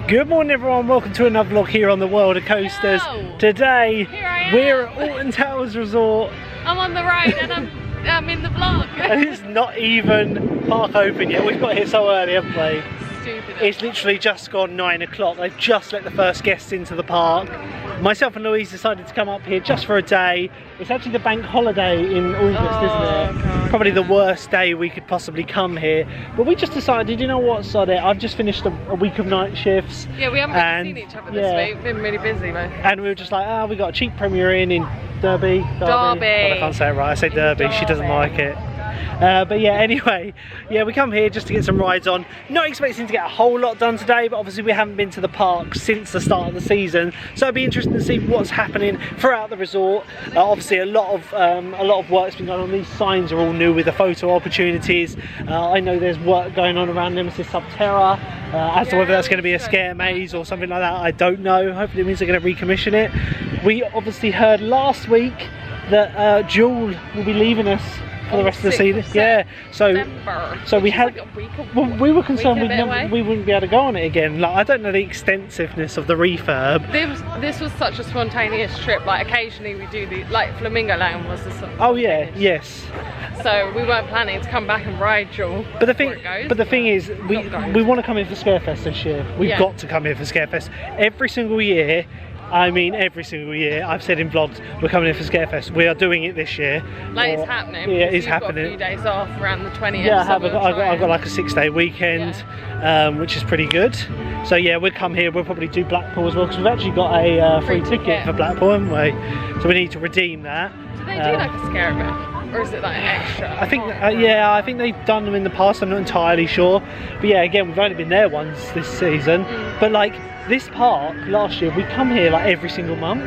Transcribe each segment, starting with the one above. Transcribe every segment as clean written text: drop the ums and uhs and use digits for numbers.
Good morning everyone, welcome to another vlog here on the World of Coasters. Yo. Today we're at Alton Towers Resort. I'm on the ride and I'm in the vlog. And it's not even park open yet. We've got here so early, haven't we? Stupid. It's literally just gone 9 o'clock. They've just let the first guests into the park. Myself and Louise decided to come up here just for a day. It's actually the bank holiday in August, isn't it? God. Probably the worst day we could possibly come here. But we just decided, you know what, sod it. I've just finished a week of night shifts. Yeah, we haven't really seen each other this week. We've been really busy though. And we were just like, we got a cheap Premier Inn in Derby. God, I can't say it right. I say Derby. She doesn't like it. But yeah, anyway, yeah, we come here just to get some rides on. Not expecting to get a whole lot done today, but obviously we haven't been to the park since the start of the season, so it'd be interesting to see what's happening throughout the resort. Obviously, a lot of work's been going on. These signs are all new with the photo opportunities. I know there's work going on around Nemesis Subterra. As to whether that's going to be a scare maze or something like that, I don't know. Hopefully, it means they're going to recommission it. We obviously heard last week that Duel will be leaving us for the rest of the season. Yeah, so we had, well, we were concerned we wouldn't be able to go on it again. Like, I don't know the extensiveness of the refurb. This was such a spontaneous trip. Like occasionally we do the, like Flamingo Land was the Oh yeah, yes. So we weren't planning to come back and ride Duel. But the thing is, we want to come in for Scarefest this year. We've got to come in for Scarefest every single year. I mean, every single year. I've said in vlogs, we're coming in for Scarefest. We are doing it this year. Like, it's happening. Yeah, it's happening. Got a few days off around the 20th. Yeah, so I've got like a 6-day weekend, which is pretty good. So yeah, we'll come here. We'll probably do Blackpool as well, because we've actually got a free ticket for Blackpool, haven't we? So we need to redeem that. Do they do like a scare event? Or is it like an extra? I think, yeah, I think they've done them in the past. I'm not entirely sure. But yeah, again, we've only been there once this season. But like, this park last year, we come here like every single month.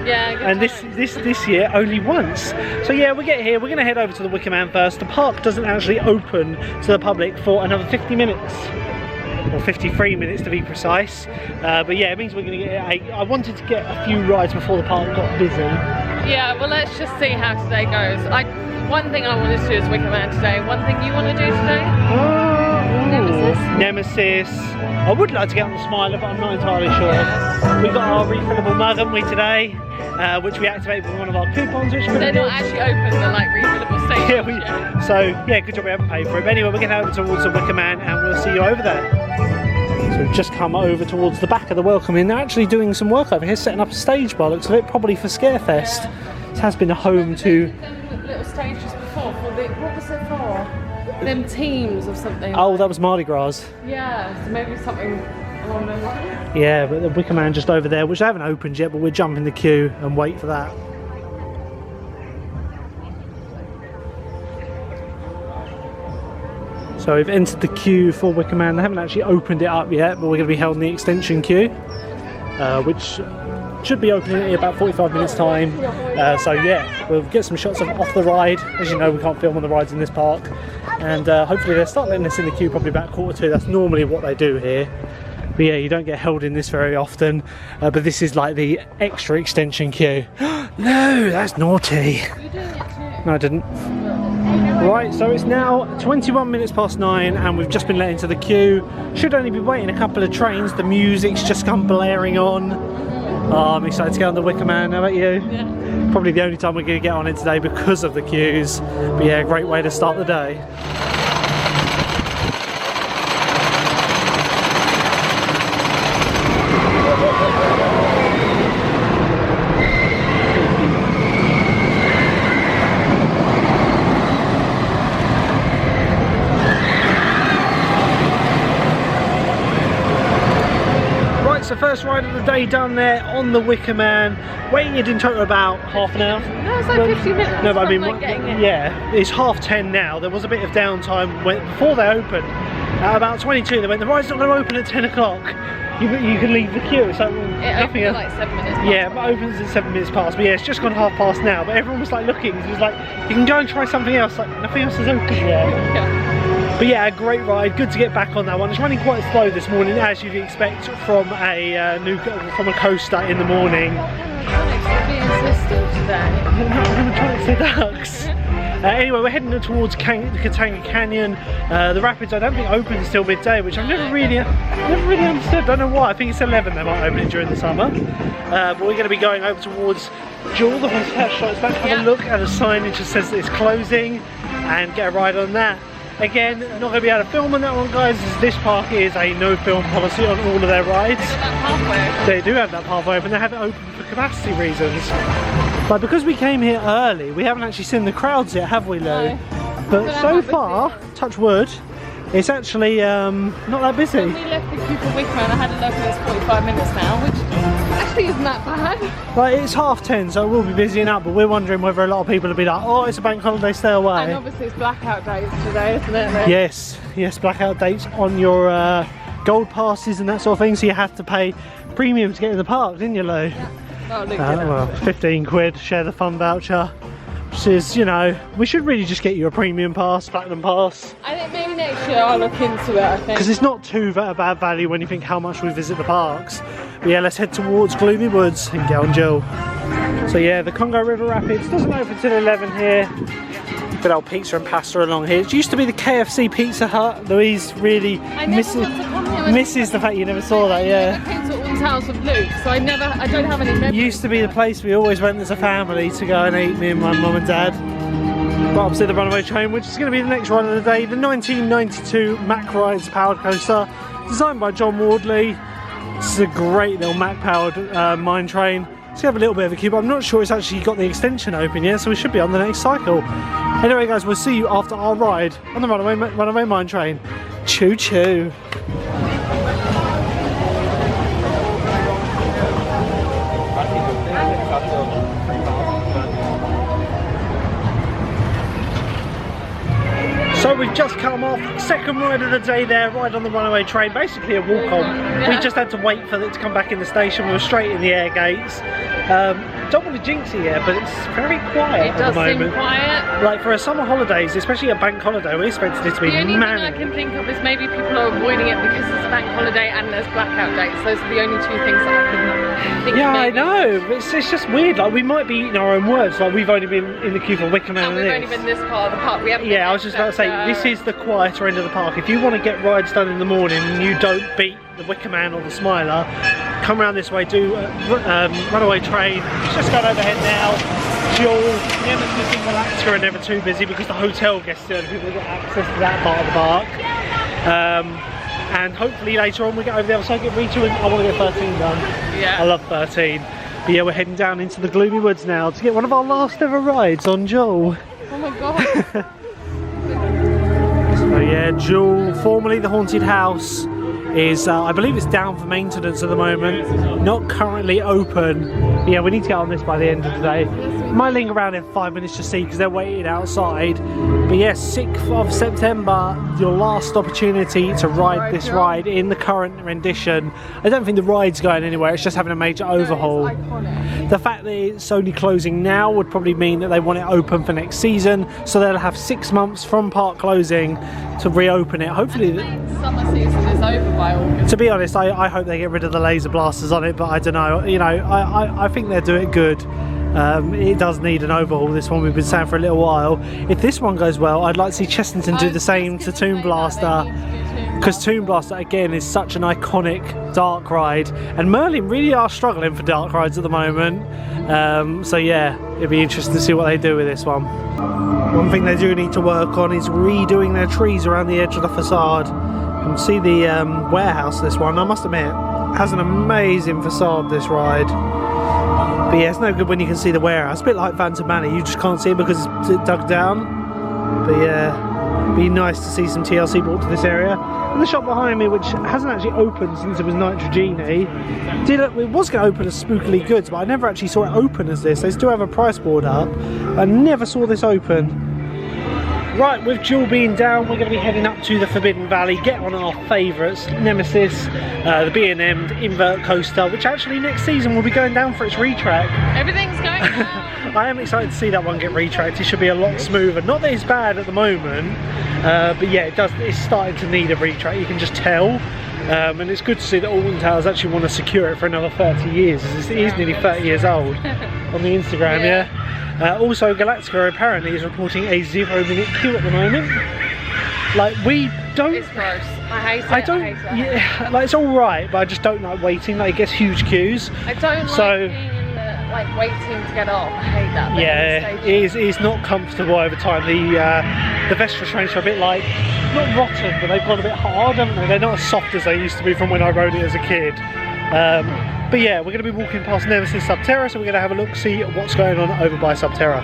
Yeah, and this year only once. So yeah, we get here, we're going to head over to the Wickerman first. The park doesn't actually open to the public for another 50 minutes. Or 53 minutes to be precise. But yeah, it means we're going to get I wanted to get a few rides before the park got busy. Yeah, well, let's just see how today goes. One thing I wanted to do is Wickerman today. One thing you want to do today? Nemesis. I would like to get on the Smiler, but I'm not entirely sure. We got our refillable mug, haven't we, today? Which we activated with one of our coupons, which they're not actually open, they're like refillable stations. Yeah, so yeah, good job we haven't paid for it. But anyway, we're going over towards the Wickerman and we'll see you over there. So we've just come over towards the back of the Welcome Inn. They're actually doing some work over here, setting up a stage by the looks of it, probably for Scarefest. Yeah. This has been a home to little stages before for the, what was it for? Them teams or something. Oh, that was Mardi Gras. Yeah, so maybe something along those lines. Yeah, but the Wickerman just over there, which they haven't opened yet, but we'll jump in the queue and wait for that. So we've entered the queue for Wickerman. They haven't actually opened it up yet, but we're going to be held in the extension queue, which should be opening in about 45 minutes time. So yeah, we'll get some shots of off the ride. As you know, we can't film on the rides in this park, and hopefully they'll start letting us in the queue probably about 1:45. That's normally what they do here. But yeah, you don't get held in this very often, but this is like the extra extension queue. No, that's naughty. You're doing it too. No, I didn't. Right, so it's now 21 minutes past 9 and we've just been let into the queue. Should only be waiting a couple of trains. The music's just come blaring on. Oh, I'm excited to get on the Wickerman. How about you? Yeah. Probably the only time we're going to get on it today because of the queues. But yeah, great way to start the day. So first ride of the day done there on the Wickerman. Waited in total about half an hour. No, it's like 50 minutes. No, but I mean, like yeah, it's 10:30 now. There was a bit of downtime before they opened. At about 22, they went, the ride's not going to open at 10 o'clock. You can leave the queue. So it opens at like 7 minutes past. Yeah, but opens at 7 minutes past. But yeah, it's just gone past now. But everyone was like looking. It was like, you can go and try something else. Like, nothing else is open yet. Yeah. But yeah, a great ride. Good to get back on that one. It's running quite slow this morning, as you'd expect from a coaster in the morning. Animatronics are being so still today. Animatronics are ducks. Anyway, we're heading towards Katanga Canyon. The rapids I don't think open until midday, which I've never really understood. I don't know why. I think it's 11 they might open it during the summer. But we're going to be going over towards Duel, the haunted house. Let's have a look at the signage that says that it's closing and get a ride on that. Again, not going to be able to film on that one, guys, as this park is a no film policy on all of their rides. They do have that pathway open. They have it open for capacity reasons. But because we came here early, we haven't actually seen the crowds yet, have we, Lou? No. But so far, touch wood, it's actually not that busy. When we left the queue for Wickerman, I had a look and it's 45 minutes now, which actually isn't that bad. Like, it's 10:30, so it will be busying up, but we're wondering whether a lot of people will be like, oh, it's a bank holiday, stay away. And obviously it's blackout days today, isn't it? Yes, blackout dates on your gold passes and that sort of thing, so you have to pay premium to get in the park, didn't you, Lou? Yeah. Well, 15 quid, share the fun voucher. Which is, you know, we should really just get you a premium pass, platinum pass. I think maybe next year I'll look into it, I think. Because it's not too bad value when you think how much we visit the parks. But yeah, let's head towards Gloomy Woods and get on Duel. So yeah, the Congo River Rapids doesn't open till 11 here. Good old pizza and pasta along here. It used to be the KFC Pizza Hut. Louise really misses the fact you never saw that, yeah. Towers with Luke, so I don't have any memories. Used to be the place we always went as a family to go and eat, me and my mum and dad. Right opposite the Runaway Train, which is going to be the next ride of the day, the 1992 Mack Rides powered coaster, designed by John Wardley. This is a great little Mack powered mine train. It's going to have a little bit of a queue, but I'm not sure it's actually got the extension open yet, so we should be on the next cycle. Anyway guys, we'll see you after our ride on the Runaway Mine Train. Choo choo! So we've just come off, second ride of the day there, ride on the Runaway Train, basically a walk on. Yeah. We just had to wait for it to come back in the station. We were straight in the air gates. Don't want to jinx it yet, but it's very quiet at the moment. It does seem quiet. Like for a summer holidays, especially a bank holiday, we expected it to be manic. The only thing I can think of is maybe people are avoiding it because it's a bank holiday and there's blackout dates. Those are the only two things that I can think of. Yeah, I know. It's just weird. Like we might be eating our own words. Like we've only been in the queue for Wickerman and we've only been this part of the park. We haven't. Yeah, I was just about to say this is the quieter end of the park. If you want to get rides done in the morning and you don't beat the Wickerman or the Smiler, come around this way, do Runaway Train. It's just gone overhead now. Duel, Nemesis and Galactica are never too busy because the hotel gets the only people that get access to that part of the park. And hopefully later on we get over the other side, get Rita, and I want to get 13 done. Yeah. I love 13. But yeah, we're heading down into the Gloomy Woods now to get one of our last ever rides on Duel. Oh my god. So yeah, Duel, formerly the Haunted House, is I believe it's down for maintenance at the moment, not currently open. But yeah, we need to get on this by the end of the day. Might linger around in 5 minutes to see because they're waiting outside. But yes, 6th of September, your last opportunity to ride this ride in the current rendition. I don't think the ride's going anywhere, it's just having a major overhaul. The fact that it's only closing now would probably mean that they want it open for next season, so they'll have 6 months from park closing to reopen it. Hopefully summer season is over by August. To be honest, I hope they get rid of the laser blasters on it, but I don't know. You know, I think they're doing good. It does need an overhaul, this one, we've been saying for a little while. If this one goes well, I'd like to see Chessington do the same to Tomb Blaster, because Tomb Blaster again is such an iconic dark ride, and Merlin really are struggling for dark rides at the moment. So yeah, it'd be interesting to see what they do with this one. One thing they do need to work on is redoing their trees around the edge of the facade. You can see the warehouse, this one, I must admit, has an amazing facade, this ride. But yeah, it's no good when you can see the warehouse. A bit like Phantom Manor, you just can't see it because it's dug down. But yeah, it'd be nice to see some TLC brought to this area. And the shop behind me, which hasn't actually opened since it was Nitrogeni, it was going to open as Spookily Goods, but I never actually saw it open as this. They still have a price board up. I never saw this open. Right, with Duel being down, we're going to be heading up to the Forbidden Valley, get on our favourites, Nemesis, the B&M invert coaster, which actually next season will be going down for its retrack. Everything's going down. I am excited to see that one get retracked. It should be a lot smoother. Not that it's bad at the moment, but yeah, it's starting to need a retrack, you can just tell. And it's good to see that Alton Towers actually want to secure it for another 30 years. It is nearly 30 years old on the Instagram, yeah. Also, Galactica apparently is reporting a 0-minute queue at the moment. Like, we don't... It's gross. I hate it. I don't... Yeah, like, it's alright, but I just don't like waiting. Like, it gets huge queues. I don't like being in the, like, waiting to get off. I hate that. Yeah, it's not comfortable over time. The vest restraints are a bit like, not rotten, but they've got a bit hard, haven't they? They're not as soft as they used to be from when I rode it as a kid. But yeah, we're going to be walking past Nemesis Subterra, so we're going to have a look, see what's going on over by Subterra.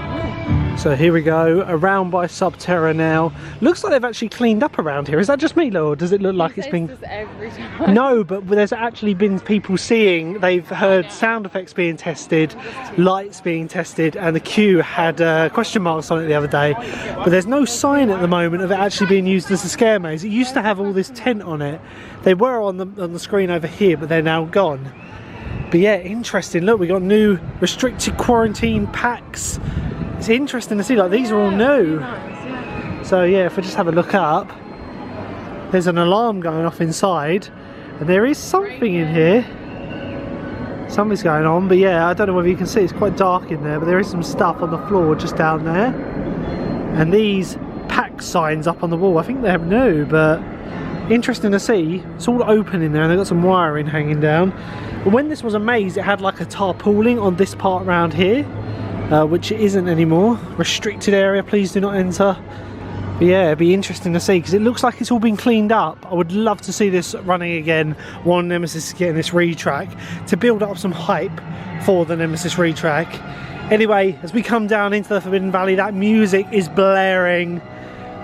So here we go, around by Subterra now. Looks like they've actually cleaned up around here. Is that just me, or does it look like it's been... This every time. No, but there's actually been people seeing, they've heard sound effects being tested, lights being tested, and the queue had question marks on it the other day. But there's no sign at the moment of it actually being used as a scare maze. It used to have all this tent on it. They were on the screen over here, but they're now gone. But yeah, interesting. Look, we got new restricted quarantine packs. It's interesting to see, like, these are all new. So yeah, if we just have a look up, there's an alarm going off inside, and there is something in here. Something's going on, but yeah, I don't know whether you can see, it's quite dark in there, but there is some stuff on the floor just down there. And these pack signs up on the wall, I think they're new, but interesting to see. It's all open in there, and they've got some wiring hanging down. But when this was a maze, it had like a tarpaulin on this part around here, which it isn't anymore. Restricted area, please do not enter. But yeah, it'd be interesting to see, because it looks like it's all been cleaned up. I would love to see this running again while Nemesis is getting this retrack, to build up some hype for the Nemesis retrack. Anyway, as we come down into the Forbidden Valley, that music is blaring.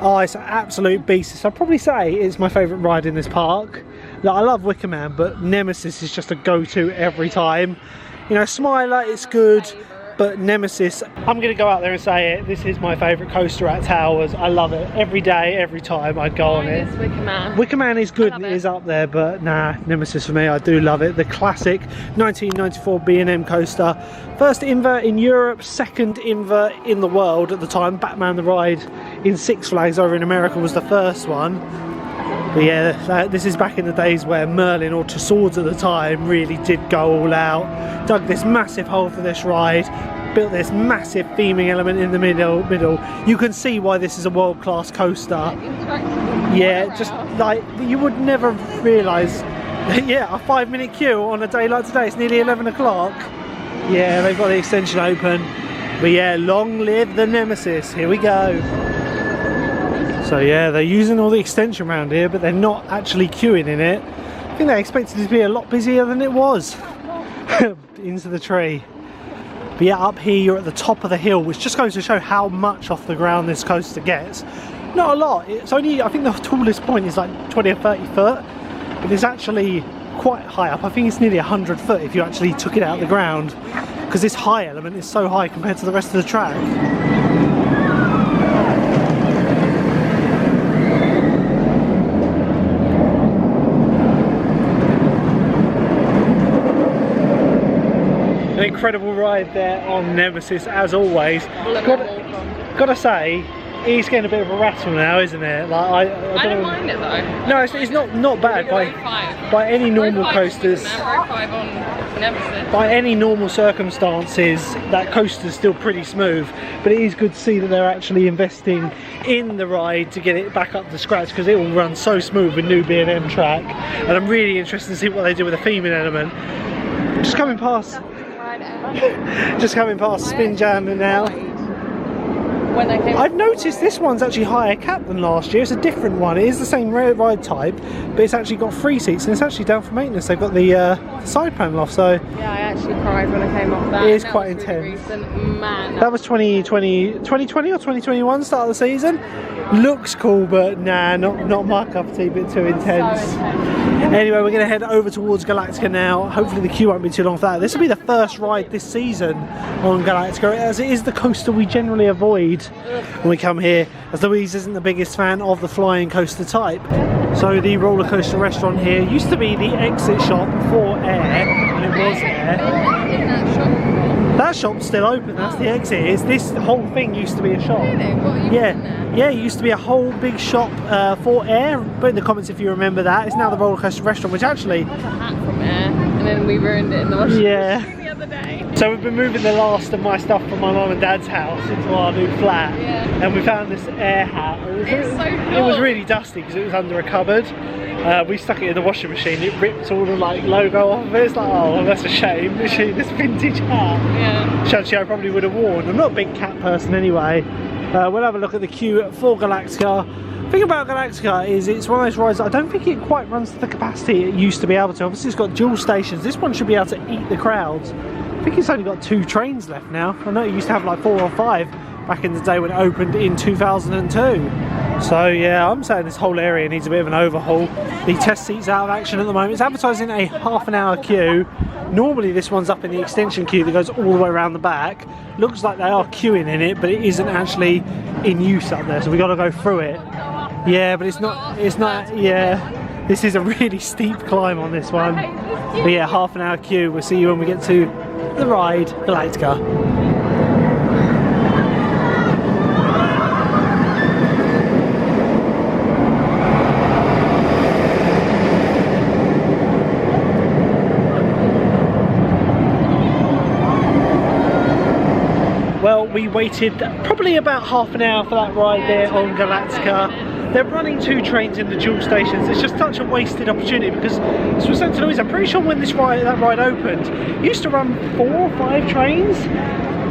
Oh, it's an absolute beast. I'd probably say it's my favourite ride in this park. Like, I love Wickerman, but Nemesis is just a go-to every time. You know, Smiler, it's good, but Nemesis, I'm going to go out there and say it, this is my favourite coaster at Towers. I love it. Every day, every time I go on it. Wickerman. Wickerman is good and it is up there, but nah, Nemesis for me, I do love it. The classic 1994 B&M coaster. First invert in Europe, second invert in the world at the time. Batman the Ride in Six Flags over in America was the first one. But yeah, this is back in the days where Merlin, or Tussauds at the time, really did go all out. Dug this massive hole for this ride, built this massive theming element in the middle. You can see why this is a world-class coaster. Yeah, just like, you would never realise. Yeah, a 5-minute queue on a day like today. It's nearly 11 o'clock. Yeah, they've got the extension open. But yeah, long live the Nemesis. Here we go. So yeah, they're using all the extension around here, but they're not actually queuing in it. I think they expected it to be a lot busier than it was. Into the tree. But yeah, up here you're at the top of the hill, which just goes to show how much off the ground this coaster gets. Not a lot. It's only, I think the tallest point is like 20 or 30 foot, but it's actually quite high up. I think it's nearly 100 foot if you actually took it out of the ground, because this high element is so high compared to the rest of the track. An incredible ride there on Nemesis, as always. Gotta say, he's getting a bit of a rattle now, isn't it? Like, I don't mind it though. No, it's not bad by any normal coasters. By any normal circumstances, that coaster's still pretty smooth. But it is good to see that they're actually investing in the ride to get it back up to scratch, because it will run so smooth with new B&M track. And I'm really interested to see what they do with the theming element. Just coming past Spin Jammer now. I've noticed this one's actually higher cap than last year. It's a different one. It is the same ride type, but it's actually got 3 seats and it's actually down for maintenance. They've got the side panel off, so yeah, I actually cried when I came off that. It is quite intense. Man, that was 2020 or 2021 start of the season. Looks cool, but nah, not my cup of tea. A bit too intense. So intense. Anyway, we're going to head over towards Galactica now. Hopefully the queue won't be too long for that. This will be the first ride this season on Galactica, as it is the coaster we generally avoid when we come here, as Louise isn't the biggest fan of the flying coaster type. So the roller coaster restaurant here used to be the exit shop for air, and it was air. That shop's still open, that's the exit. This whole thing used to be a shop. Really? What are you doing there? Yeah, it used to be a whole big shop for air. Put in the comments if you remember that. It's now the roller coaster restaurant, which actually... I had a hat from air, and then we ruined it in the washing machine the other day. So we've been moving the last of my stuff from my mum and dad's house into our new flat, and we found this air hat. It was really dusty because it was under a cupboard. We stuck it in the washing machine. It ripped all the like logo off of it. It's like, oh, that's a shame. Literally, this vintage hat. Yeah. Which I probably would have worn. I'm not a big cat person anyway. We'll have a look at the queue for Galactica. The thing about Galactica is it's one of those rides that I don't think it quite runs to the capacity it used to be able to. Obviously it's got dual stations. This one should be able to eat the crowds. I think it's only got 2 trains left now. I know it used to have like 4 or 5 back in the day when it opened in 2002. So yeah, I'm saying this whole area needs a bit of an overhaul. The test seat's out of action at the moment. It's advertising a half-an-hour queue. Normally this one's up in the extension queue that goes all the way around the back. Looks like they are queuing in it, but it isn't actually in use up there, so we got to go through it. Yeah, but it's not, yeah. This is a really steep climb on this one. But yeah, half-an-hour queue. We'll see you when we get to the ride, Galactica. Well, we waited probably about half an hour for that ride there on Galactica. They're running 2 trains in the dual stations. It's just such a wasted opportunity because this was such a noise. I'm pretty sure when that ride opened, it used to run 4 or 5 trains.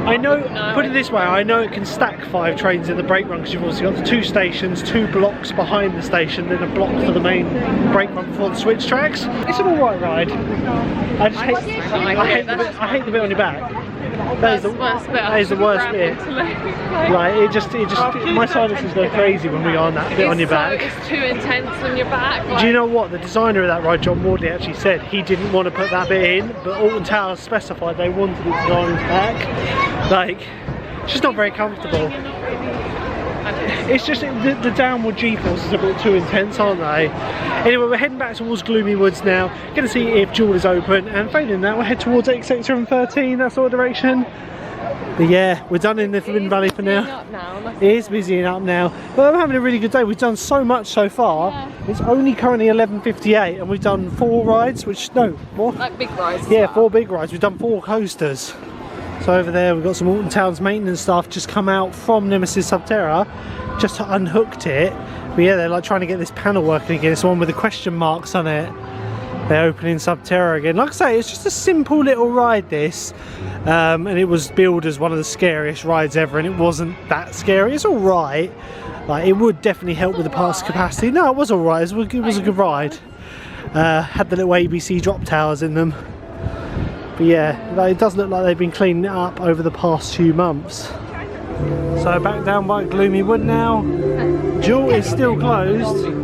I know, put it this way, I know it can stack 5 trains in the brake run because you've also got the 2 stations, 2 blocks behind the station, then a block for the main brake run before the switch tracks. It's an alright ride. I just I hate the bit on your back. That is the worst bit. Like it just my sinuses go crazy when we go on that bit on your back. It's too intense on your back. Like. Do you know what the designer of that ride, John Wardley, actually said he didn't want to put that bit in, but Alton Towers specified they wanted it to go on his back. Like, it's just not very comfortable. It's just the downward G-force is a bit too intense, aren't they? Anyway, we're heading back towards Gloomy Woods now. Gonna see if Duel is open, and failing that, we'll head towards X Sector and 13, that sort of direction. But yeah, we're done in the Forbidden Valley for now. It is busying up now. But I'm having a really good day. We've done so much so far. Yeah. It's only currently 11:58, and we've done 4 rides, which no more. Like big rides. Yeah, 4 big rides. We've done 4 coasters. So over there we've got some Alton Towers maintenance staff just come out from Nemesis Subterra, just unhooked it. But yeah, they're like trying to get this panel working again. It's the one with the question marks on it. They're opening Subterra again. Like I say, it's just a simple little ride this. And it was billed as one of the scariest rides ever, and it wasn't that scary. It's alright. Like, it would definitely help with the parts capacity. No, it was alright. It was a good ride. Had the little ABC drop towers in them. But yeah, like, it does look like they've been cleaning it up over the past few months. So back down by Gloomy Wood now. Duel is still closed. And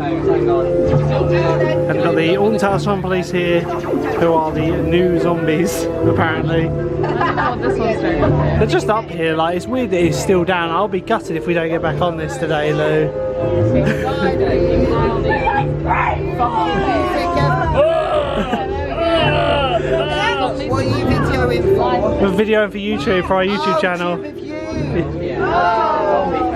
we've got the Alton Towers Fun Police here, who are the new zombies, apparently. They're just up here, like, it's weird that it's still down. I'll be gutted if we don't get back on this today, Lou. What are you videoing for? We're videoing for YouTube, for our YouTube channel.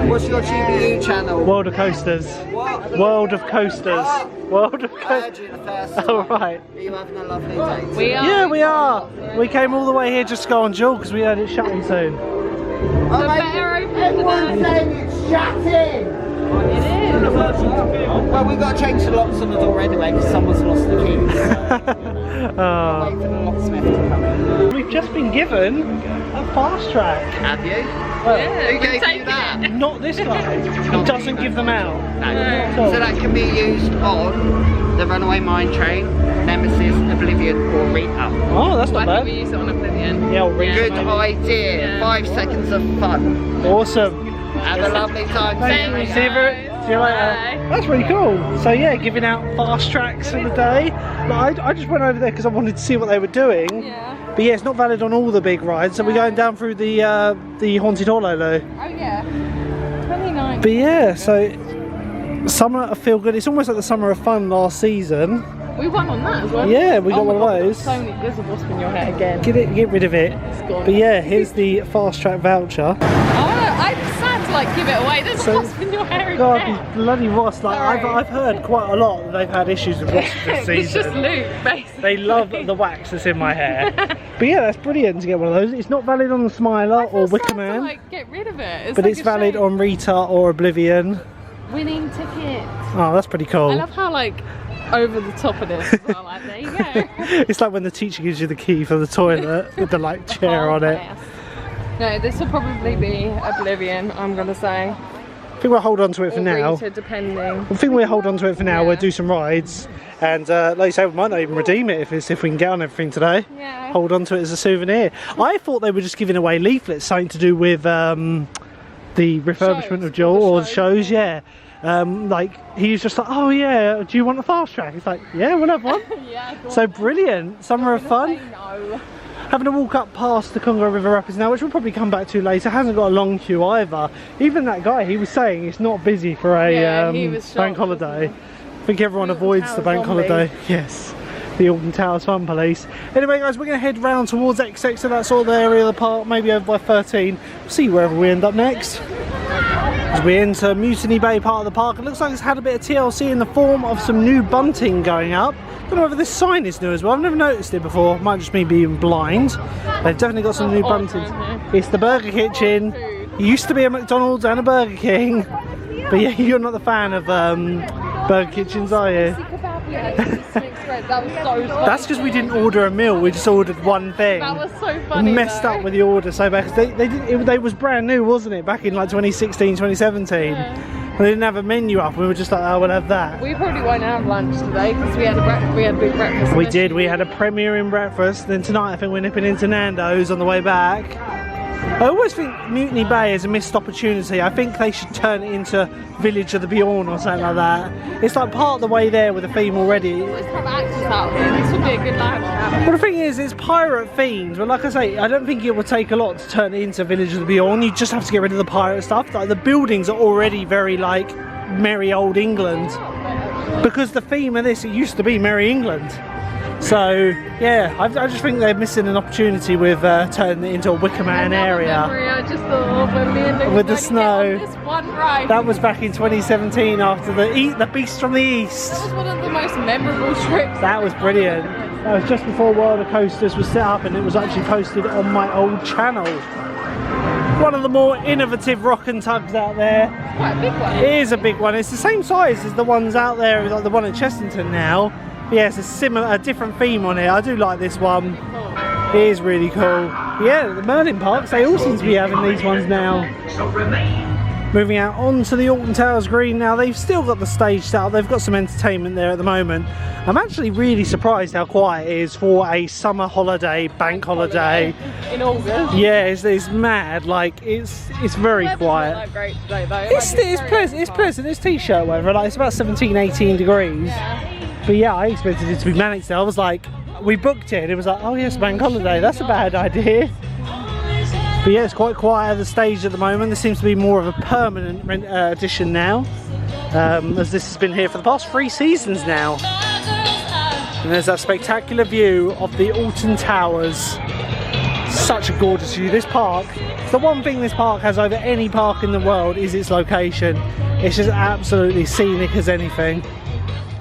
What's your GBU channel? World of Coasters. What? World of Coasters. World of I heard Coasters. you the first time. Alright. Are you having a lovely day? We are. Yeah, we are. We came all the way here just to go on Duel because we heard it shutting soon. Everyone's saying it's shutting! It is. Well, we've got to change the locks on the door anyway because someone's lost the keys. Oh. Wait for the locksmith to come in. We've just been given a fast track. Have you? Well, Yeah, Who we're gave taking you that? it. not this guy. He doesn't give them out. No. So that can be used on the Runaway Mine Train, Nemesis, Oblivion, or Rita. Oh, that's I not think we bad. use it on Oblivion. Yeah, Rita. Good maybe. idea. Yeah. 5 seconds of fun. Awesome. Have a lovely time. Thank you. Thanks, See you guys. later. Bye. That's really cool. So yeah, giving out fast tracks for the day. Like, I just went over there because I wanted to see what they were doing. Yeah. But yeah, it's not valid on all the big rides. So we're going down through the Haunted Hollow though. Oh yeah. 29. But yeah, so Summer of Feel Good. It's almost like the Summer of Fun last season. We won on that as well. Yeah, we got Oh my one of God, those. So many, there's a wasp in your hair again. Get rid of it. It's gone. But yeah, here's the fast track voucher. I'm sad to like give it away. There's So- a wasp in your hair God, again. these bloody wasps! Like Sorry. I've heard quite a lot that they've had issues with wasps this It's just season. Luke, basically. They love the wax that's in my hair. But yeah, that's brilliant to get one of those. It's not valid on the Smiler or Wickerman. Like, get rid of it. But it's valid on Rita or Oblivion. Winning ticket. Oh, that's pretty cool. I love how like over the top of this as well. Like, there you go. It's like when the teacher gives you the key for the toilet with the like chair on it. No, this will probably be Oblivion, I'm gonna say. I think we'll hold on to it for now. Rita, depending. I think we'll hold on to it for now. We'll do some rides, and like you say, we might not even redeem it if we can get on everything today. Yeah. Hold on to it as a souvenir. I thought they were just giving away leaflets, something to do with the refurbishment of Duel or the shows. Yeah. Like he was just like, oh yeah, do you want a fast track? It's like, yeah, we'll have one. Yeah, so brilliant. Summer of fun. No. Having to walk up past the Congo River Rapids now, which we'll probably come back to later. Hasn't got a long queue either. Even that guy, he was saying it's not busy for a bank holiday. I think everyone avoids the bank holiday. Yes, the Alton Towers Fun Police. Anyway guys, we're going to head round towards XX, so that's all the area of the park, maybe over by 13. We'll see wherever we end up next. As we enter Mutiny Bay part of the park, it looks like it's had a bit of TLC in the form of some new bunting going up. I don't know whether this sign is new as well. I've never noticed it before. Might just me being blind. They've definitely got some new buntings. It's the Burger Kitchen. It used to be a McDonald's and a Burger King. But yeah, you're not the fan of Burger Kitchens, are you? That was so funny. That's because we didn't order a meal. We just ordered one thing. That was so funny. Messed up with the order so bad. They was brand new, wasn't it? Back in like 2016, 2017. Yeah. They didn't have a menu up. We were just like, oh, we'll have that. We probably won't have lunch today because we had a big breakfast. We did. We had a premiering breakfast. Then tonight, I think we're nipping into Nando's on the way back. I always think Mutiny Bay is a missed opportunity. I think they should turn it into Village of the Bjorn or something like that. It's like part of the way there with the theme already. Let's have actors out here. This would be a good launch. Well, the thing is, it's pirate themed, but like I say, I don't think it would take a lot to turn it into Village of the Bjorn. You just have to get rid of the pirate stuff. Like the buildings are already very like merry old England, because the theme of this, it used to be Merry England. So yeah, I just think they're missing an opportunity with turning it into a Wickerman area. I just thought when me and Luke with the snow. This one ride. That was back in 2017 after the Beast from the East. That was one of the most memorable trips. That was brilliant. That was just before World of Coasters was set up, and it was actually posted on my old channel. One of the more innovative rock and tugs out there. Quite a big one. It is a big one. It's the same size as the ones out there, like the one at Chessington now. But yeah, it's a different theme on it. I do like this one. It is really cool. Yeah, the Merlin parks, they all seem to be having these ones now. Moving out onto the Alton Towers Green now. They've still got the stage set up. They've got some entertainment there at the moment. I'm actually really surprised how quiet it is for a summer holiday, bank holiday. In August. Yeah, it's mad. Like it's very quiet. Not great today, though. It's pleasant. It's pleasant. It's t-shirt weather. Like it's about 17, 18 degrees. Yeah. But yeah, I expected it to be manic still. I was like, we booked it. It was like, oh yes, bank holiday. That's a bad idea. But yeah, it's quite quiet at the stage at the moment. There seems to be more of a permanent addition now, as this has been here for the past 3 seasons now. And there's that spectacular view of the Alton Towers. Such a gorgeous view. This park, the one thing this park has over any park in the world is its location. It's just absolutely scenic as anything.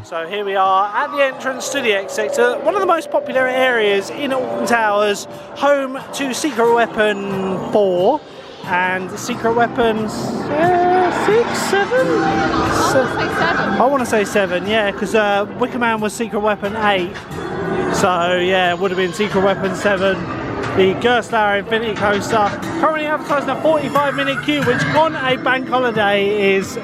So here we are at the entrance to the X sector, one of the most popular areas in Alton Towers, home to Secret Weapon 4 and Secret Weapon 6, 7? I want to say 7, yeah, because Wickerman was Secret Weapon 8, so yeah, it would have been Secret Weapon 7. The Gangsta Infinity Coaster, currently advertising a 45-minute queue, which on a bank holiday is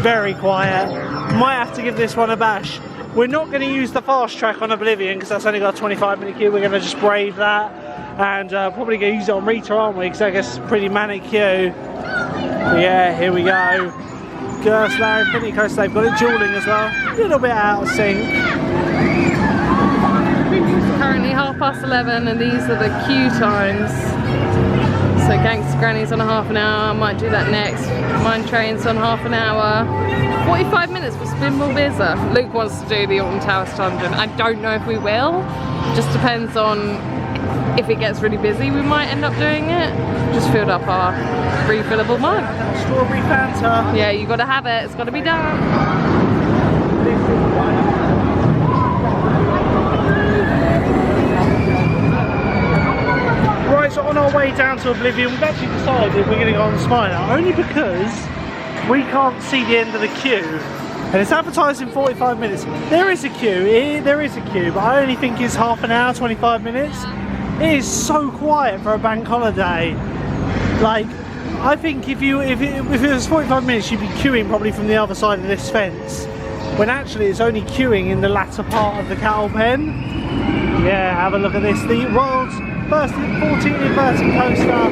very quiet. Might have to give this one a bash. We're not going to use the fast track on Oblivion because that's only got a 25-minute queue. We're going to just brave that and probably going to use it on Rita, aren't we? Because I guess it's a pretty manic queue. But yeah, here we go. Gangsta Infinity Coaster, they've got it dueling as well. A little bit out of sync. Currently 11:30 and these are the queue times. So Gangsta Granny's on a half an hour, I might do that next. Mine Train's on half an hour. 45 minutes for Spinball Bizzer. Luke wants to do the Alton Towers Dungeon. I don't know if we will. Just depends on if it gets really busy, we might end up doing it. Just filled up our refillable mug. Strawberry Fanta. Yeah, you gotta have it, it's gotta be done. so on our way down to Oblivion, we've actually decided we're going to go on the Smiler, only because we can't see the end of the queue. And it's advertised in 45 minutes. There is a queue, but I only think it's half an hour, 25 minutes. It is so quiet for a bank holiday. Like, I think if it was 45 minutes, you'd be queuing probably from the other side of this fence, when actually it's only queuing in the latter part of the cattle pen. Yeah, have a look at this. The world's first 14 inverting coaster.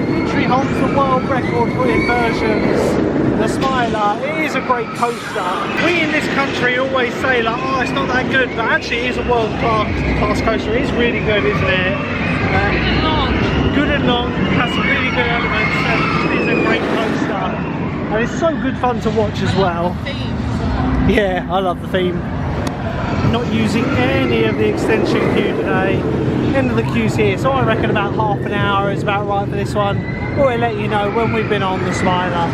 Literally holds the world record for inversions. The Smiler, it is a great coaster. We in this country always say like, oh, it's not that good, but actually it is a world-class coaster. It is really good, isn't it? Good and long, has some really good elements, and it is a great coaster. And it's so good fun to watch as well. Yeah, I love the theme. Not using any of the extension queue today. End of the queue's here, so I reckon about half an hour is about right for this one. We'll let you know when we've been on the Smiler.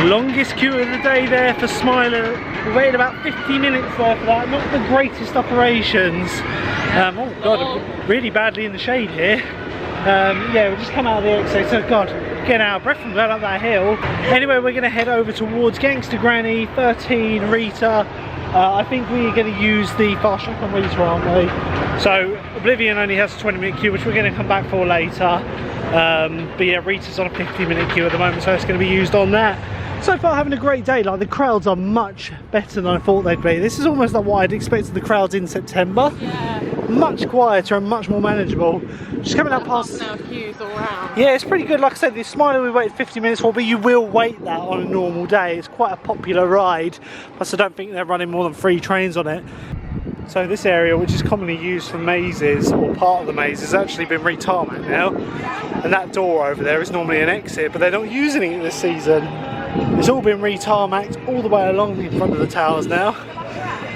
Longest queue of the day there for Smiler. We waited about 50 minutes there for that. Not the greatest operations. Oh god, I'm really badly in the shade here. Yeah, we've just come out of the exit, so god, getting out of breath from going up that hill. Anyway, we're going to head over towards Gangsta Granny, 13 Rita. I think we're going to use the fast track on Rita, aren't we? So Oblivion only has a 20-minute queue, which we're going to come back for later. But yeah, Rita's on a 50-minute queue at the moment, so it's going to be used on that. So far having a great day. Like, the crowds are much better than I thought they'd be. This is almost like what I'd expected the crowds in September. Yeah. Much quieter and much more manageable. Just coming up past queues all around. Yeah, it's pretty good. Like I said, the Smiler we waited 50 minutes for, but you will wait that on a normal day. It's quite a popular ride, plus I don't think they're running more than 3 trains on it. So this area, which is commonly used for mazes, or part of the maze, has actually been re-tarmacked now. And that door over there is normally an exit, but they're not using it this season. It's all been re-tarmacked all the way along in front of the towers now.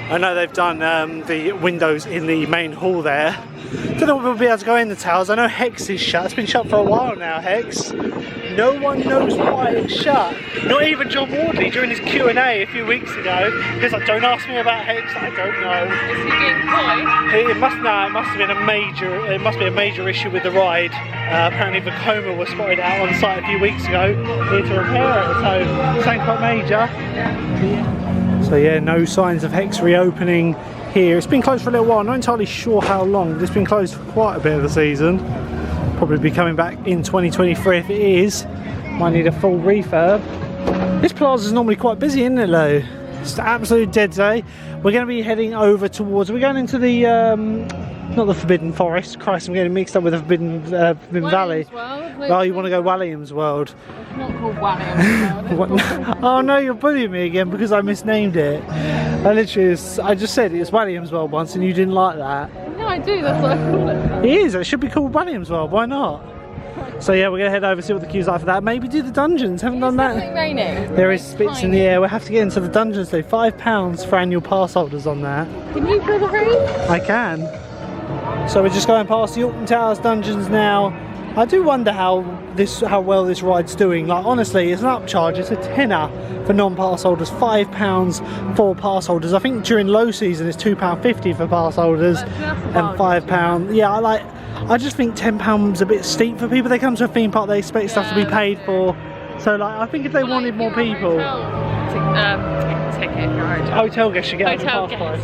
I know they've done the windows in the main hall there. Don't know if we'll be able to go in the towers. I know Hex is shut. It's been shut for a while now, Hex. No one knows why it's shut. Not even John Wardley during his Q&A a few weeks ago. He's like, don't ask me about Hex, I don't know. Is he being coy? It must have been it must be a major issue with the ride. Apparently Vekoma was spotted out on site a few weeks ago here to repair it, so something quite major. So yeah, no signs of Hex reopening here. It's been closed for a little while, not entirely sure how long. It's been closed for quite a bit of the season. Probably be coming back in 2023 if it is. Might need a full refurb. This plaza is normally quite busy, isn't it though? It's an absolute dead day. We're going to be heading over towards, we're going into the, not the Forbidden Forest. Christ, I'm getting mixed up with the Forbidden Valley. World, oh, you want to go Walliams World? It's not called Walliams World. Oh no, you're bullying me again because I misnamed it. I just said it's Walliams World once and you didn't like that. No, I do, that's what I call it. It is, it should be called Walliams World, why not? So yeah, we're going to head over, see what the queue's like for that. Maybe do the dungeons, haven't done that. It's raining. There is spits in the air, we'll have to get into the dungeons though. £5 for annual pass holders on that. Can you feel the rain? I can. So we're just going past the Alton Towers dungeons now. I do wonder how well this ride's doing. Like honestly, it's an upcharge. It's a tenner for non-pass holders, £5 for pass holders. I think during low season it's £2.50 for pass holders and £5. Yeah, I just think £10 is a bit steep for people. They come to a theme park, they expect stuff to be paid for. So like, I think if they wanted more people, hotel guests should get the pass price.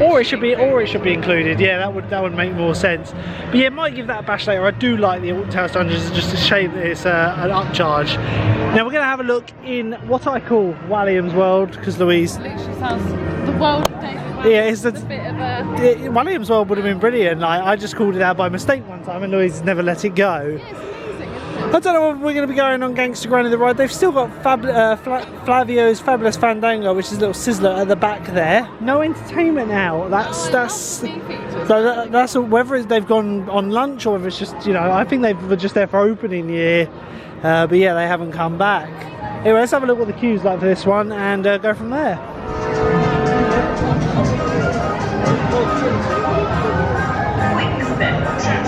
Or it should be included. Yeah, that would make more sense. But yeah, might give that a bash later. I do like the Alton Towers dungeons. It's just a shame that it's an upcharge. Now we're going to have a look in what I call Walliams World, because Louise. It literally sounds the world of David. Yeah, it's a bit of a. Walliams World would have been brilliant. Like, I just called it out by mistake one time, and Louise has never let it go. Yeah, it's amazing, isn't it? I don't know if we're going to be going on Gangsta Granny the ride. They've still got Flavio's Fabulous Fandango, which is a little sizzler at the back there. No entertainment now. That's whether they've gone on lunch or whether it's just, you know, I think they were just there for opening year. But yeah, they haven't come back. Anyway, let's have a look what the queue's like for this one and go from there.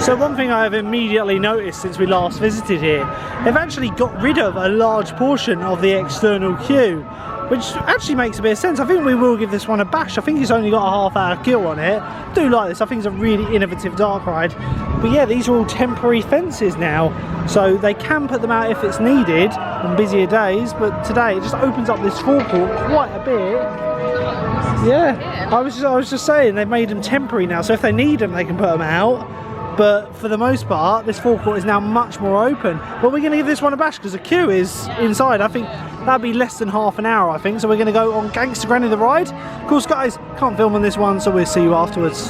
So one thing I have immediately noticed since we last visited here, they've actually got rid of a large portion of the external queue, which actually makes a bit of sense. I think we will give this one a bash. I think it's only got a half-hour queue on it. I do like this. I think it's a really innovative dark ride. But yeah, these are all temporary fences now, so they can put them out if it's needed on busier days, but today it just opens up this forecourt quite a bit. Yeah, I was just saying, they've made them temporary now, so if they need them they can put them out. But for the most part, this forecourt is now much more open. But we're going to give this one a bash because the queue is inside. I think that'd be less than half an hour, I think. So we're going to go on Gangsta Granny the ride. Of course, guys, can't film on this one, so we'll see you afterwards.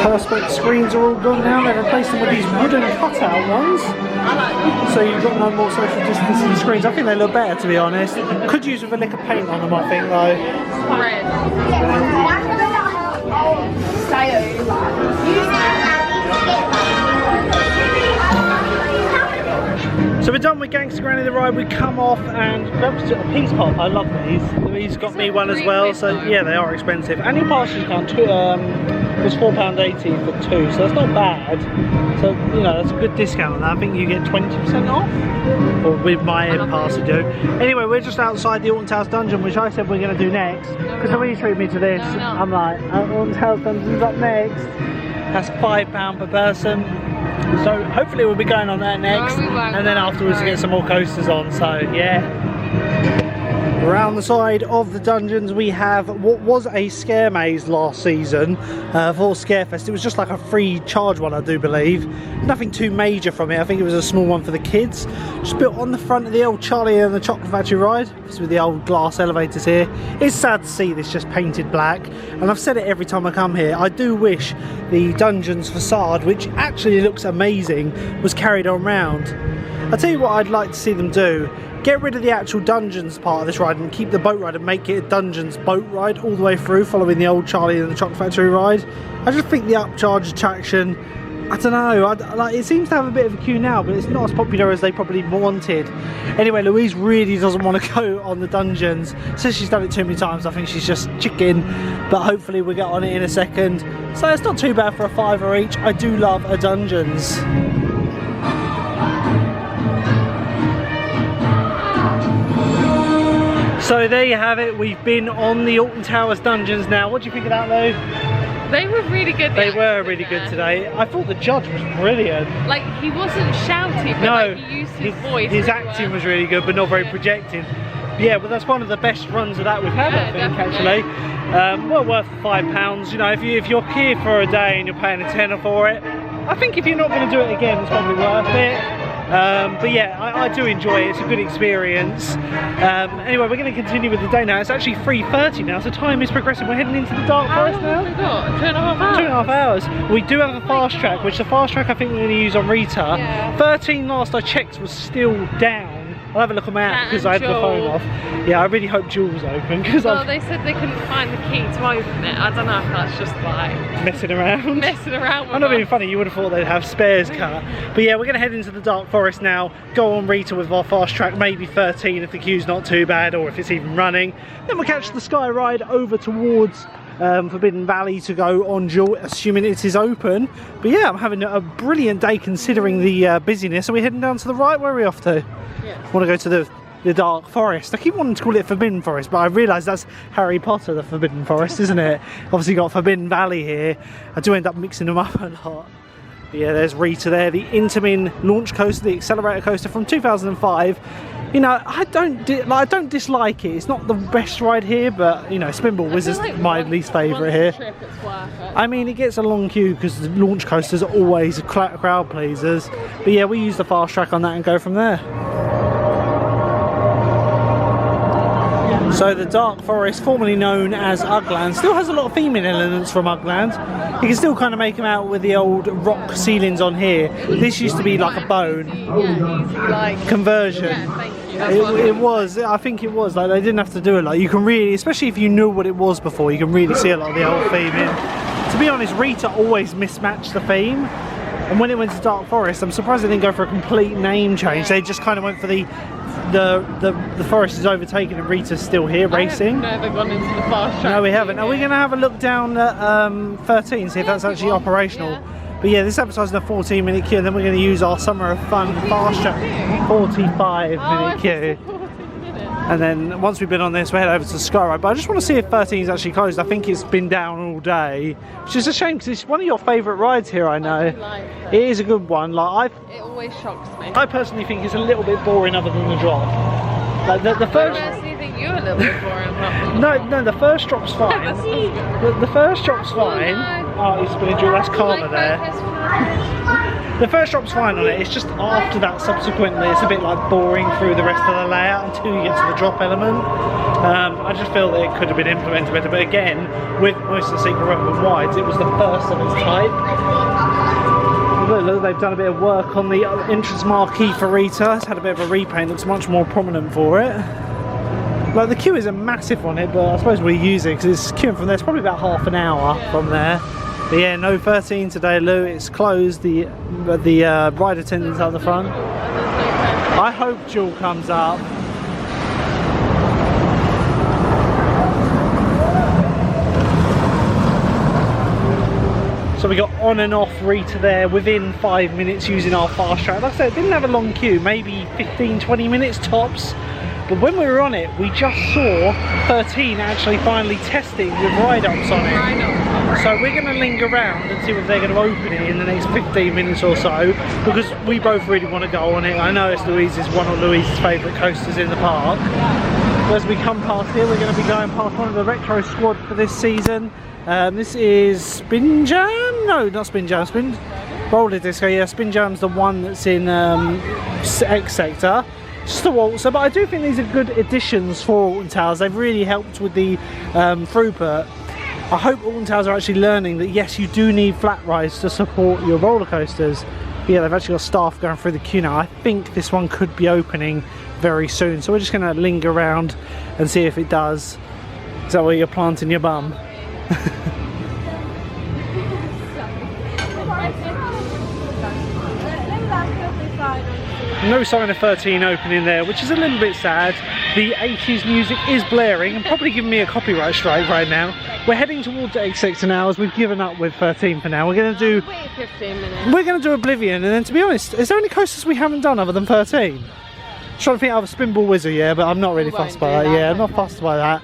Perspex screens are all gone now. They've replaced them with these wooden cutout ones. So you've got no more social distancing screens. I think they look better, to be honest. Could use with a lick of paint on them, I think, though. Red. So we're done with Gangsta Granny the ride. We come off and grabbed a peace pop. I love these. Louise got me one as well. So yeah, they are expensive. Annual pass discount was £4.80 for 2, so that's not bad. So you know, that's a good discount on that. I think you get 20% off, or with my pass to do. Anyway, we're just outside the Alton Towers dungeon, which I said we're going to do next, because Louise treated me to this. I'm like, Alton Towers dungeon's up next. That's £5 per person. So hopefully we'll be going on that next, and then afterwards we get some more coasters on. So yeah. Around the side of the dungeons we have what was a scare maze last season for Scarefest. It was just like a free charge one, I do believe. Nothing too major from it. I think it was a small one for the kids. Just built on the front of the old Charlie and the Chocolate Factory ride. This with the old glass elevators here. It's sad to see this just painted black, and I've said it every time I come here. I do wish the dungeons facade, which actually looks amazing, was carried on round. I'll tell you what I'd like to see them do. Get rid of the actual dungeons part of this ride and keep the boat ride and make it a dungeons boat ride all the way through, following the old Charlie and the Chocolate Factory ride. I just think the upcharge attraction, I don't know, like, it seems to have a bit of a queue now, but it's not as popular as they probably wanted. Anyway, Louise really doesn't want to go on the dungeons. Says she's done it too many times. I think she's just chicken, but hopefully we'll get on it in a second. So it's not too bad for a £5 each. I do love a dungeons. So there you have it, we've been on the Alton Towers dungeons now. What do you think of that, Lou? They were really good. They were really good today. I thought the judge was brilliant. Like, he wasn't shouty, but no, like, he used his voice. His acting was really good, but not very projecting. Yeah, but that's one of the best runs of that we've had, I think, actually. Well worth £5. You know, if you're here for a day and you're paying a tenner for it, I think if you're not going to do it again, it's probably worth it. But yeah, I do enjoy it. It's a good experience. Anyway, we're going to continue with the day now. It's actually 3:30 now, so time is progressing. We're heading into the dark forest now. How long have we got? 2.5 hours? 2.5 hours. We do have a fast track, which the fast track I think we're going to use on Rita. Yeah. 13 last I checked was still down. I'll have a look on my app because I had the phone off. Yeah, I really hope Duel's open. Well, they said they couldn't find the key to open it. I don't know if that's just like messing around. Messing around with I'm not being funny, you would have thought they'd have spares cut. But yeah, we're going to head into the dark forest now, go on Rita with our fast track, maybe 13 if the queue's not too bad or if it's even running. Then we'll catch the Sky Ride over towards Forbidden Valley to go on Duel, assuming it is open. But yeah, I'm having a brilliant day considering the busyness. Are we heading down to the right? Where are we off to? Yeah. I want to go to the dark forest. I keep wanting to call it Forbidden Forest, but I realise that's Harry Potter, the Forbidden Forest, isn't it? Obviously got Forbidden Valley here. I do end up mixing them up a lot. But yeah, there's Rita there, the Intamin launch coaster, the accelerator coaster from 2005. You know, I don't dislike it. It's not the best ride here, but you know, Spinball Wizard's like my least favourite here. Trip, it's worth it. I mean, it gets a long queue because the launch coasters are always crowd pleasers. But yeah, we use the fast track on that and go from there. So the Dark Forest, formerly known as Ugland, still has a lot of theming elements from Ugland. You can still kind of make them out with the old rock ceilings on here. This used to be like a bone conversion. Yeah, thank you. It was, I think it was, like they didn't have to do it. Like you can really, especially if you knew what it was before, you can really see a lot of the old theming. To be honest, Rita always mismatched the theme. And when it went to Dark Forest, I'm surprised they didn't go for a complete name change. They just kind of went for the the forest is overtaken and Rita's still here racing. I've never gone into the fast track. No, we haven't. Are we going to have a look down at 13, see if that's actually operational? Yeah. But yeah, this episode's in a 14-minute queue, and then we're going to use our Summer of Fun fast track 45-minute queue. And then once we've been on this, we'll head over to Skyride. But I just want to see if 13 is actually closed. I think it's been down all day, which is a shame because it's one of your favourite rides here, I know. It is a good one. Like it always shocks me. I personally think it's a little bit boring other than the drop. Like the first... I personally think you're a little bit boring. No, the first drop's fine. The first drop's fine. Oh, he's spinning Duel. That's Karma there. The first drop's fine on it. It's just after that, subsequently, it's a bit like boring through the rest of the layout until you get to the drop element. I just feel that it could have been implemented better. But again, with most of the Secret Weapon wides, it was the first of its type. Look, they've done a bit of work on the entrance marquee for Rita. It's had a bit of a repaint. Looks much more prominent for it. Like the queue isn't massive on it, but I suppose we use it because it's queuing from there. It's probably about half an hour from there. But yeah, no 13 today, Lou. It's closed. The ride attendants out the front. I hope Duel comes up. So we got on and off Rita there within 5 minutes using our fast track. Like I said, it didn't have a long queue, maybe 15-20 minutes tops. But when we were on it, we just saw 13 actually finally testing with ride-ups on it. So we're going to linger around and see if they're going to open it in the next 15 minutes or so, because we both really want to go on it. I know it's one of Louise's favourite coasters in the park. But as we come past here, we're going to be going past one of the retro squad for this season. This is Spin Jam? No, not Spin Jam. Spin Roller Disco. Yeah, Spin Jam's the one that's in X Sector. Just a waltzer, but I do think these are good additions for Alton Towers. They've really helped with the throughput. I hope Alton Towers are actually learning that yes, you do need flat rides to support your roller coasters. But yeah, they've actually got staff going through the queue now. I think this one could be opening very soon, so we're just going to linger around and see if it does. Is that where you're planting your bum? No sign of 13 opening there, which is a little bit sad. The 80s music is blaring and probably giving me a copyright strike right now. We're heading towards X Sector now, as we've given up with 13 for now. We're going to do... Wait 15 minutes. We're going to do Oblivion, and then to be honest, is there any coasters we haven't done other than 13? Trying to think of a Spinball Wizard, yeah, but I'm not really fussed by that. Yeah, I'm not fussed by that.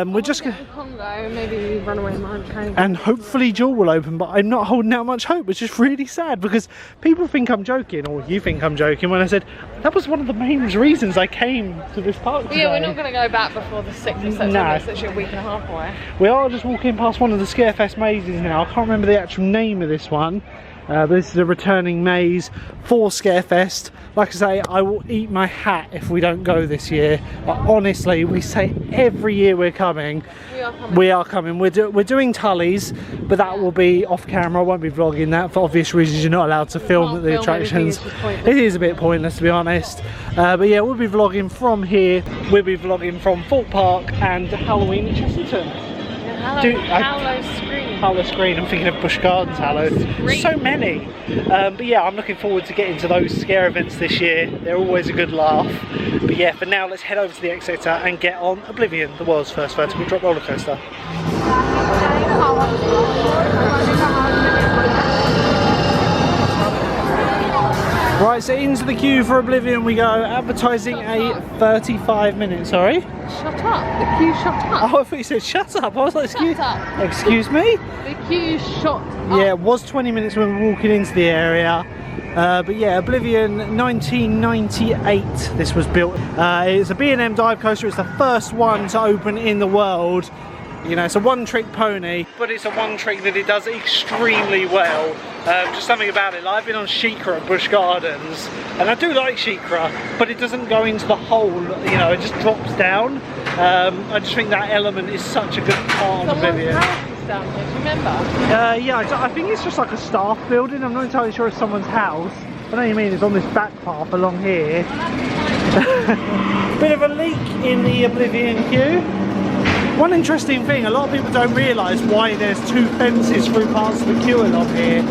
We're just going to Congo, maybe Runaway Mine Train. And hopefully Duel will open, but I'm not holding out much hope, which is really sad because people think I'm joking, or you think I'm joking, when I said that was one of the main reasons I came to this park today. Yeah, we're not going to go back before the 6th of September, No. it's literally a week and a half away. We are just walking past one of the Scarefest mazes now. I can't remember the actual name of this one. But this is a returning maze for Scarefest. Like I say, I will eat my hat if we don't go this year. But honestly, we say every year we're coming. We are coming. We're doing Tully's, but that will be off camera. I won't be vlogging that for obvious reasons. You're not allowed to film the attractions. It is a bit pointless, to be honest. But yeah, we'll be vlogging from here. We'll be vlogging from Fort Park and Halloween at Chesterton. Hallow Screen. I'm thinking of Busch Gardens Hallow. So many. But yeah, I'm looking forward to getting to those scare events this year. They're always a good laugh. But yeah, for now, let's head over to the X Sector and get on Oblivion, the world's first vertical drop roller coaster. Right, so into the queue for Oblivion we go, advertising a 35 minutes, sorry? Shut up, the queue shut up. Oh, I thought you said shut up. I was like, excuse me? The queue shut up. Yeah, it was 20 minutes when we were walking into the area. But yeah, Oblivion 1998 this was built. It's a B&M dive coaster. It's the first one to open in the world. You know, it's a one-trick pony, but it's a one-trick that it does extremely well. Just something about it. Like, I've been on Sheikra at Busch Gardens, and I do like Sheikra, but it doesn't go into the hole, you know, it just drops down. I just think that element is such a good part of Oblivion. Down here, do you remember? Yeah, I think it's just like a staff building. I'm not entirely sure it's someone's house. I know what you mean, it's on this back path along here. Bit of a leak in the Oblivion queue. One interesting thing, a lot of people don't realise why there's two fences through parts of the queue along here.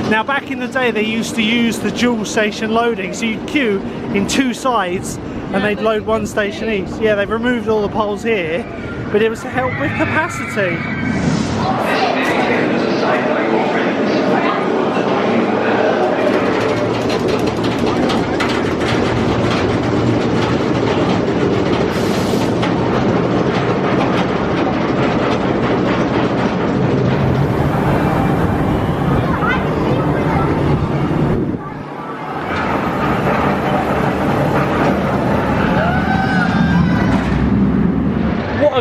Now back in the day they used to use the dual station loading, so you'd queue in two sides and they'd load one station each. Yeah, they've removed all the poles here, but it was to help with capacity.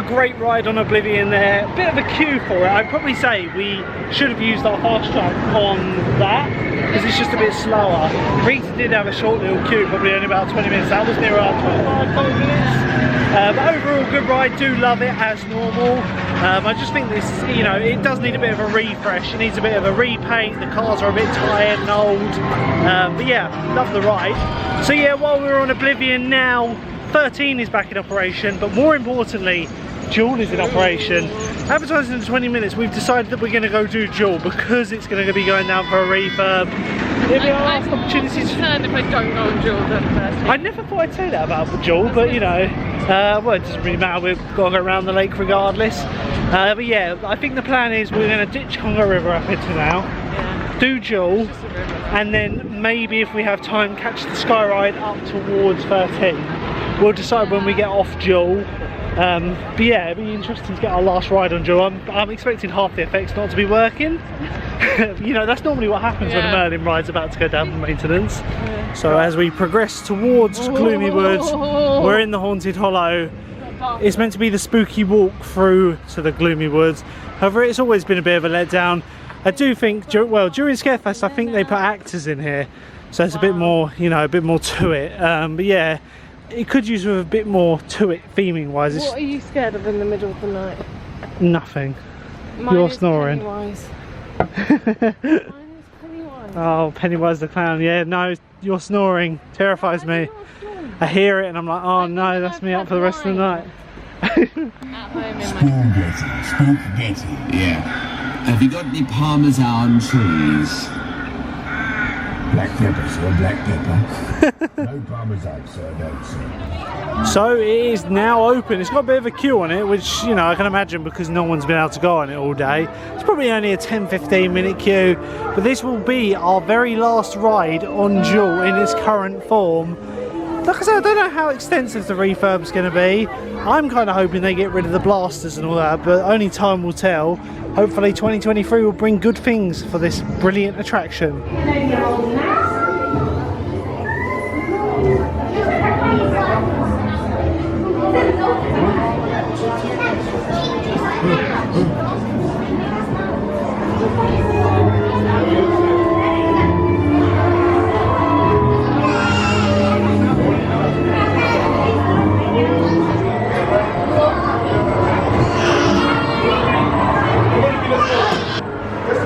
Great ride on Oblivion there, bit of a queue for it. I'd probably say we should have used our fast track on that because it's just a bit slower. Rita did have a short little queue, probably only about 20 minutes. That was near about 25 minutes. But overall good ride, do love it as normal. I just think this, you know, it does need a bit of a refresh. It needs a bit of a repaint. The cars are a bit tired and old. But yeah, love the ride. So yeah, while we're on Oblivion now, 13 is back in operation, but more importantly, Duel is in operation. Advertising in 20 minutes, we've decided that we're going to go do Duel because it's going to be going down for a refurb. It'll be our last opportunity. I'm concerned if I don't go on Duel then first. I never thought I'd say that about Duel, but you know, well, it doesn't really matter. We've got to go around the lake regardless. But yeah, I think the plan is we're going to ditch Congo River up into now, do Duel, and then maybe if we have time, catch the Sky Ride up towards 13. We'll decide when we get off Duel. But yeah, it'd be interesting to get our last ride on Duel. I'm expecting half the effects not to be working. You know, that's normally what happens when a Merlin ride's about to go down for maintenance. So as we progress towards Gloomy Woods, we're in the Haunted Hollow. It's meant to be the spooky walk through to the Gloomy Woods. However, it's always been a bit of a letdown. I do think, well, during Scarefest, I think they put actors in here. So it's a bit more, you know, a bit more to it. But yeah, it could use with a bit more to it theming wise. What are you scared of in the middle of the night? Nothing. Mine You're is snoring. Pennywise. Mine is Pennywise. Oh, Pennywise the clown. Yeah, no, you're snoring. Terrifies me. I hear it and I'm like, oh no, that's me up for the rest of the night. At home in my Spaghetti. Yeah. Have you got any Parmesan cheese? Black pepper, sir, black pepper. No Parmesan, sir, no, sir. So it is now open. It's got a bit of a queue on it, which, you know, I can imagine because no one's been able to go on it all day. It's probably only a 10-15 minute queue, but this will be our very last ride on Duel in its current form. Like I said, I don't know how extensive the refurb's going to be. I'm kind of hoping they get rid of the blasters and all that, but only time will tell. Hopefully 2023 will bring good things for this brilliant attraction.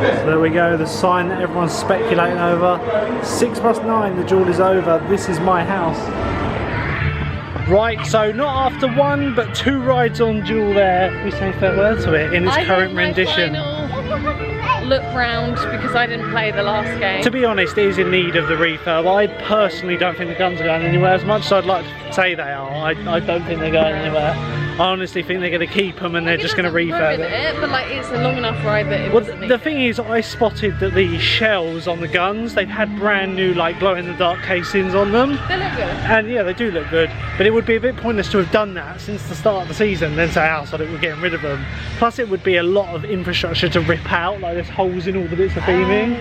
So there we go, the sign that everyone's speculating over. 9:06, the Duel is over. This is my house. Right, so not after one, but two rides on Duel there. We say farewell to it in its current rendition. Look round because I didn't play the last game. To be honest, it is in need of the refurb. I personally don't think the guns are going anywhere, as much as I'd like to say they are. I don't think they're going anywhere. I honestly think they're going to keep them and they're just going to refurb it. But like, it's a long enough ride that it well, the thing is, I spotted that the shells on the guns, they've had brand new like glow-in-the-dark casings on them. They look good. And yeah, they do look good. But it would be a bit pointless to have done that since the start of the season, then say outside it we're getting rid of them. Plus it would be a lot of infrastructure to rip out, like there's holes in all the bits of theming.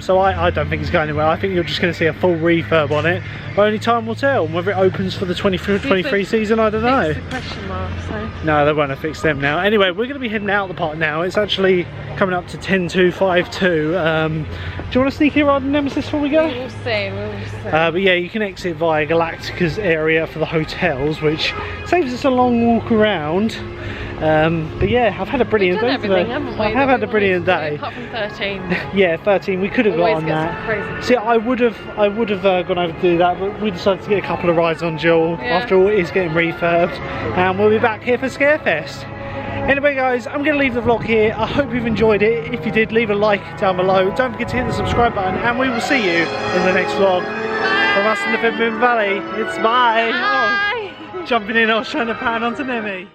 So I don't think it's going anywhere. I think you're just going to see a full refurb on it. Only time will tell. And whether it opens for the 23 season, I don't know. Question mark, so. No, they won't have fixed them now. Anyway, we're going to be heading out the park now. It's actually coming up to 10:52. Do you want to sneak here ride Nemesis before we go? We'll see, we'll see. But yeah, you can exit via Galactica's area for the hotels, which saves us a long walk around. But yeah, I've had a brilliant day today. I have had a brilliant day. Apart from 13. Yeah, 13. We could have got on that. See, I would have gone over to do that, but we decided to get a couple of rides on Duel. Yeah. After all, it is getting refurbed, and we'll be back here for Scarefest. Anyway guys, I'm going to leave the vlog here. I hope you've enjoyed it. If you did, leave a like down below. Don't forget to hit the subscribe button, and we will see you in the next vlog. Bye. From us in the Forbidden Valley, it's bye. Bye. Oh, jumping in, I was trying to pan onto Nemi.